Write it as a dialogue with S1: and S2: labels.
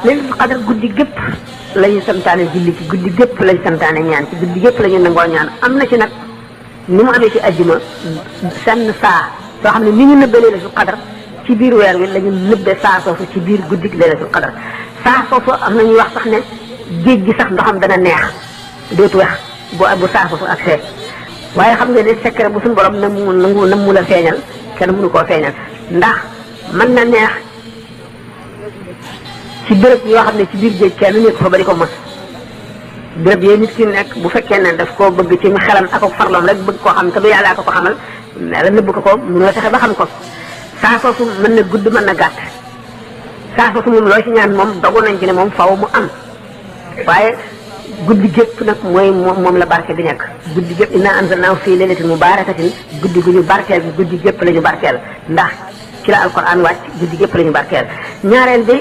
S1: laylatul qadr guddi gépp lañu santaane julli ci guddi gépp lañu santaane ñaan ci guddi gépp lañu nangoo ñaan am na ci nag ni mu amee ci àjjuma senn saa soo xam ne ni ñu nëbbee laylatul qadr ci biir weer wi lañu nëbbee saa soosu ci biir guddi laylatul qadr saa soosu am na ñuy wax sax ne géej gi sax ndoxam dana neex dootu wex bu saa soosu ak see waaye xam nga ne secret bu suñu borom nam mu la feeñal kenn mënu koo feeñal ndax mën na neex ci béréb yoo xam ne ci biir géej kenn nekk fa ba di ko mos béréb yooyu nit ki nekk bu fekkee ne daf koo bëgg ci xelam ak farloom rek bëgg koo xam te du yàlla ko xamal la nëbb ko mënu la fexe ba xam ko saa soosu mën na gudd mën na gàtt saa soosu moom loo ci ñaan moom dogu nañ ci ne moom faw mu am waaye guddi gépp nag mooy moom la barke bi nekk guddi gépp inna anzalnaahu fii laylatin mubaarakatin guddi gu ñu barkeel bi guddi gépp la ñu barkeel ndax ci la alquran wàcc guddi gépp la ñu barkeel ñaareel bi